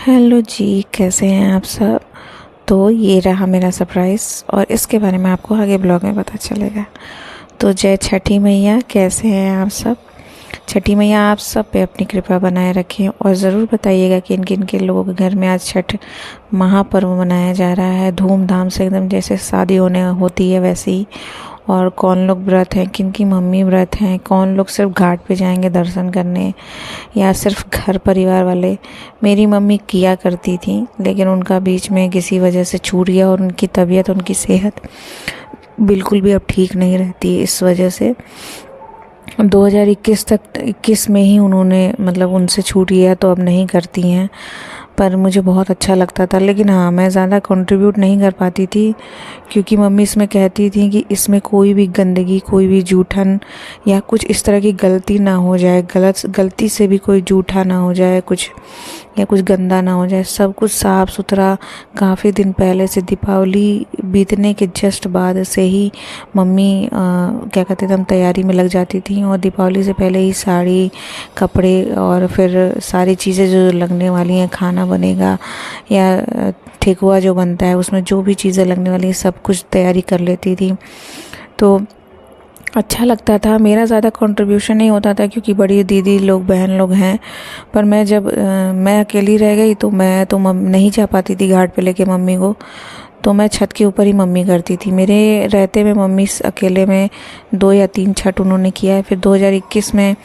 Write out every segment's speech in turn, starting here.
Hello जी, कैसे हैं आप सब। तो ये रहा मेरा सरप्राइज़ और इसके बारे में आपको आगे ब्लॉग में पता चलेगा। तो जय छठी मैया, कैसे हैं आप सब। छठी मैया आप सब पे अपनी कृपा बनाए रखें और ज़रूर बताइएगा कि किन किन के लोगों के घर में आज छठ महापर्व मनाया जा रहा है धूमधाम से, एकदम जैसे शादी होने होती है वैसे ही। और कौन लोग व्रत हैं, किन की मम्मी व्रत हैं, कौन लोग सिर्फ घाट पे जाएंगे दर्शन करने या सिर्फ घर परिवार वाले। मेरी मम्मी किया करती थी लेकिन उनका बीच में किसी वजह से छूट गया और उनकी तबीयत, उनकी सेहत बिल्कुल भी अब ठीक नहीं रहती है। इस वजह से 2021 में ही उन्होंने मतलब उनसे छूट गया तो अब नहीं करती हैं। पर मुझे बहुत अच्छा लगता था, लेकिन हाँ, मैं ज़्यादा कंट्रीब्यूट नहीं कर पाती थी क्योंकि मम्मी इसमें कहती थी कि इसमें कोई भी गंदगी, कोई भी जूठन या कुछ इस तरह की गलती ना हो जाए, गलती से भी कोई जूठा ना हो जाए कुछ, या कुछ गंदा ना हो जाए। सब कुछ साफ़ सुथरा काफ़ी दिन पहले से, दीपावली बीतने के जस्ट बाद से ही मम्मी क्या कहते थे, हम तैयारी में लग जाती थी और दीपावली से पहले ही साड़ी, कपड़े और फिर सारी चीज़ें जो लगने वाली हैं, खाना बनेगा या ठेकुआ जो बनता है उसमें जो भी चीज़ें लगने वाली हैं सब कुछ तैयारी कर लेती थी। तो अच्छा लगता था। मेरा ज़्यादा कंट्रीब्यूशन नहीं होता था क्योंकि बड़ी दीदी लोग, बहन लोग हैं। पर मैं जब मैं अकेली रह गई तो मैं तो नहीं जा पाती थी घाट पे लेके मम्मी को। तो मैं छत के ऊपर ही मम्मी करती थी। मेरे रहते में मम्मी अकेले में 2 या 3 छठ उन्होंने किया है। फिर 2021 में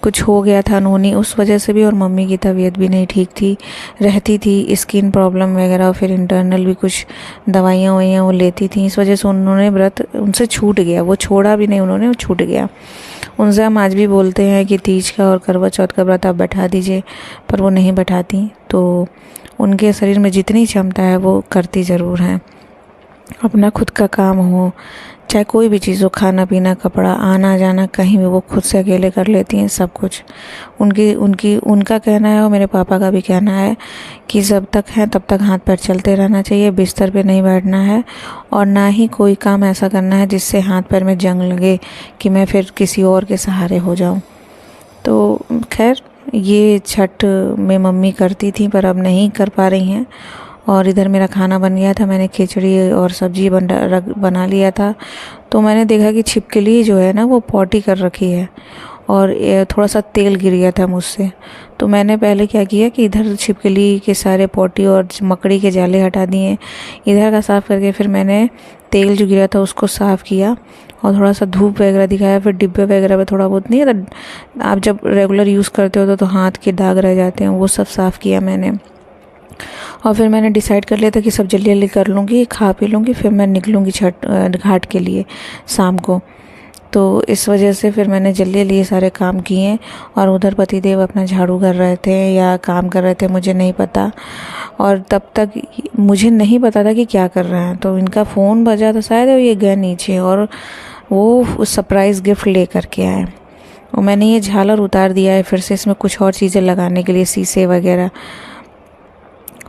कुछ हो गया था अनहोनी, उस वजह से भी, और मम्मी की तबीयत भी नहीं ठीक थी, रहती थी स्किन प्रॉब्लम वगैरह, फिर इंटरनल भी कुछ दवाइयाँ ववाइयाँ वो लेती थी। इस वजह से उन्होंने व्रत उनसे छूट गया, वो छोड़ा भी नहीं उन्होंने, वो छूट गया। उनसे हम आज भी बोलते हैं कि तीज का और करवा चौथ का व्रत आप बैठा दीजिए, पर वो नहीं बैठाती। तो उनके शरीर में जितनी क्षमता है वो करती ज़रूर हैं। अपना खुद का काम हो, चाहे कोई भी चीज़ हो, खाना पीना, कपड़ा, आना जाना, कहीं भी वो खुद से अकेले कर लेती हैं सब कुछ। उनका कहना है और मेरे पापा का भी कहना है कि जब तक हैं तब तक हाथ पैर चलते रहना चाहिए, बिस्तर पे नहीं बैठना है और ना ही कोई काम ऐसा करना है जिससे हाथ पैर में जंग लगे कि मैं फिर किसी और के सहारे हो जाऊं। तो खैर, ये छठ में मम्मी करती थी पर अब नहीं कर पा रही हैं। और इधर मेरा खाना बन गया था, मैंने खिचड़ी और सब्जी बना लिया था। तो मैंने देखा कि छिपकली जो है ना वो पॉटी कर रखी है और थोड़ा सा तेल गिर गया था मुझसे। तो मैंने पहले क्या किया कि इधर छिपकली के सारे पॉटी और मकड़ी के जाले हटा दिए, इधर का साफ़ करके फिर मैंने तेल जो गिरा था उसको साफ़ किया और थोड़ा सा धूप वगैरह दिखाया। फिर डिब्बे वगैरह पे थोड़ा बहुत, नहीं है आप जब रेगुलर यूज़ करते हो तो हाथ के दाग रह जाते हैं, वो सब साफ़ किया मैंने। और फिर मैंने डिसाइड कर लिया था कि सब जल्दी जल्दी कर लूँगी, खा पी लूँगी, फिर मैं निकलूँगी छठ घाट के लिए शाम को। तो इस वजह से फिर मैंने जल्दी जल्दी ये सारे काम किए और उधर पतिदेव अपना झाड़ू कर रहे थे या काम कर रहे थे, मुझे नहीं पता। और तब तक मुझे नहीं पता था कि क्या कर रहे हैं, तो इनका फ़ोन बजा था शायद, ये गए नीचे और वो सरप्राइज़ गिफ्ट ले करके आए। और मैंने ये झालर उतार दिया है फिर से, इसमें कुछ और चीज़ें लगाने के लिए, शीशे वगैरह।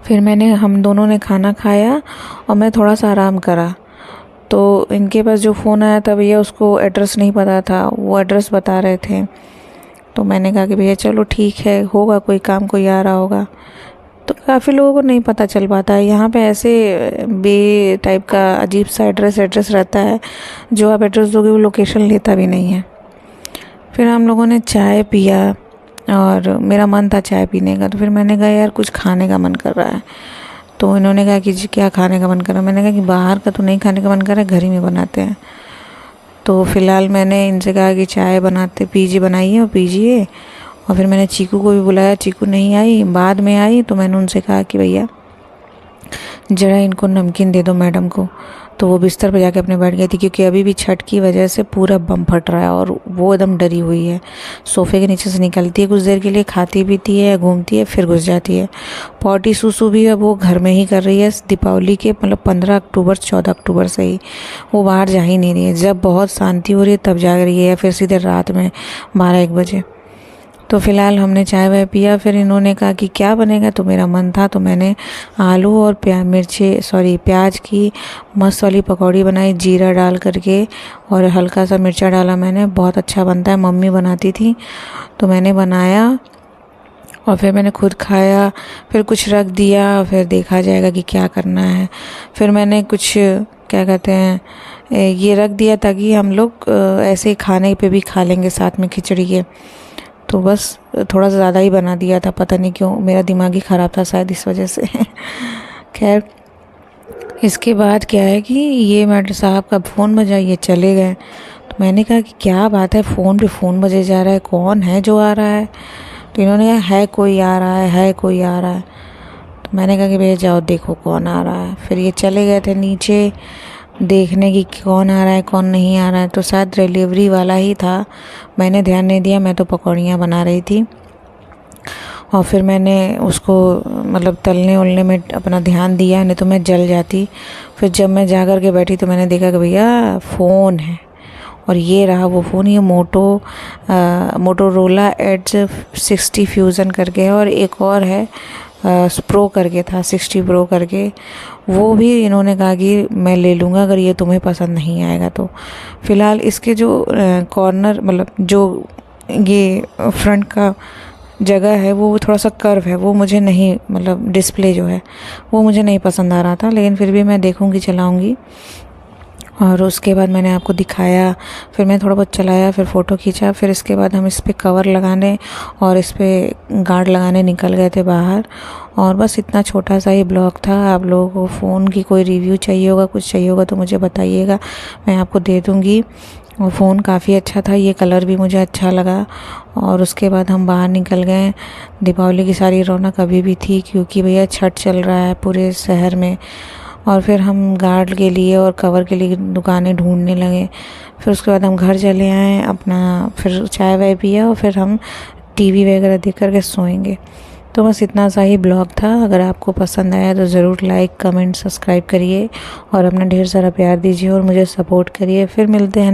फिर हम दोनों ने खाना खाया और मैं थोड़ा सा आराम करा। तो इनके पास जो फ़ोन आया था, भैया उसको एड्रेस नहीं पता था, वो एड्रेस बता रहे थे। तो मैंने कहा कि भैया चलो ठीक है, होगा कोई काम, कोई आ रहा होगा। तो काफ़ी लोगों को नहीं पता चल पाता है यहाँ पे, ऐसे बे टाइप का अजीब सा एड्रेस रहता है, जो आप एड्रेस दोगे वो लोकेशन लेता भी नहीं है। फिर हम लोगों ने चाय पिया और मेरा मन था चाय पीने का, तो फिर मैंने कहा यार कुछ खाने का मन कर रहा है। तो इन्होंने कहा कि जी क्या खाने का मन कर रहा है। मैंने कहा कि बाहर का तो नहीं खाने का मन कर रहा है, घर ही में बनाते हैं। तो फ़िलहाल मैंने इनसे कहा कि चाय बनाइए और पीजिए। और फिर मैंने चीकू को भी बुलाया, चीकू नहीं आई, बाद में आई। तो मैंने उनसे कहा कि भैया ज़रा इनको नमकीन दे दो मैडम को। तो वो बिस्तर पर जाके अपने बैठ गई थी क्योंकि अभी भी छठ की वजह से पूरा बम फट रहा है और वो एकदम डरी हुई है। सोफ़े के नीचे से निकलती है कुछ देर के लिए, खाती पीती है, घूमती है, फिर घुस जाती है। पॉटी सूसू भी है वो घर में ही कर रही है दीपावली के मतलब 15 अक्टूबर 14 अक्टूबर से ही, वो बाहर जा ही नहीं रही है। जब बहुत शांति हो रही है तब जा रही है या फिर सीधे रात में 12-1 बजे। तो फ़िलहाल हमने चाय वाय पिया। फिर इन्होंने कहा कि क्या बनेगा, तो मेरा मन था तो मैंने आलू और प्याज की मस्त वाली पकौड़ी बनाई, जीरा डाल करके और हल्का सा मिर्चा डाला मैंने, बहुत अच्छा बनता है, मम्मी बनाती थी। तो मैंने बनाया और फिर मैंने खुद खाया, फिर कुछ रख दिया, फिर देखा जाएगा कि क्या करना है। फिर मैंने कुछ क्या कहते हैं ये रख दिया ताकि हम लोग ऐसे ही खाने पे भी खा लेंगे साथ में खिचड़ी के। तो बस थोड़ा सा ज़्यादा ही बना दिया था, पता नहीं क्यों, मेरा दिमाग ही ख़राब था शायद इस वजह से। खैर, इसके बाद क्या है कि ये मैटर साहब का फ़ोन बजा, ये चले गए। तो मैंने कहा कि क्या बात है, फ़ोन पे फ़ोन बजे जा रहा है, कौन है जो आ रहा है? तो इन्होंने कहा है कोई आ रहा है कोई आ रहा है। तो मैंने कहा कि भैया जाओ देखो कौन आ रहा है। फिर ये चले गए थे नीचे देखने की कौन आ रहा है कौन नहीं आ रहा है। तो शायद डिलीवरी वाला ही था, मैंने ध्यान नहीं दिया, मैं तो पकौड़ियाँ बना रही थी। और फिर मैंने उसको मतलब तलने उलने में अपना ध्यान दिया, नहीं तो मैं जल जाती। फिर जब मैं जा कर के बैठी तो मैंने देखा कि भैया फ़ोन है, और ये रहा वो फ़ोन। ये मोटोरोला एड्ज 60 फ्यूज़न करके है, और एक और है प्रो करके था, 60 प्रो करके। वो भी इन्होंने कहा कि मैं ले लूँगा अगर ये तुम्हें पसंद नहीं आएगा तो। फ़िलहाल इसके जो कॉर्नर मतलब जो ये फ्रंट का जगह है वो थोड़ा सा कर्व है, वो मुझे नहीं मतलब डिस्प्ले जो है वो मुझे नहीं पसंद आ रहा था, लेकिन फिर भी मैं देखूँगी, चलाऊँगी। और उसके बाद मैंने आपको दिखाया, फिर मैं थोड़ा बहुत चलाया, फिर फ़ोटो खींचा। फिर इसके बाद हम इस पे कवर लगाने और इस पे गार्ड लगाने निकल गए थे बाहर। और बस इतना छोटा सा ही ब्लॉग था। आप लोगों को फ़ोन की कोई रिव्यू चाहिए होगा, कुछ चाहिए होगा तो मुझे बताइएगा, मैं आपको दे दूँगी। और फ़ोन काफ़ी अच्छा था, ये कलर भी मुझे अच्छा लगा। और उसके बाद हम बाहर निकल गए। दीपावली की सारी रौनक अभी भी थी क्योंकि भैया छठ चल रहा है पूरे शहर में। और फिर हम गार्ड के लिए और कवर के लिए दुकानें ढूंढने लगे। फिर उसके बाद हम घर चले आए अपना, फिर चाय वाय पिया और फिर हम टीवी वगैरह देख कर के सोएंगे। तो बस इतना सा ही ब्लॉग था। अगर आपको पसंद आया तो ज़रूर लाइक कमेंट सब्सक्राइब करिए और अपना ढेर सारा प्यार दीजिए और मुझे सपोर्ट करिए। फिर मिलते हैं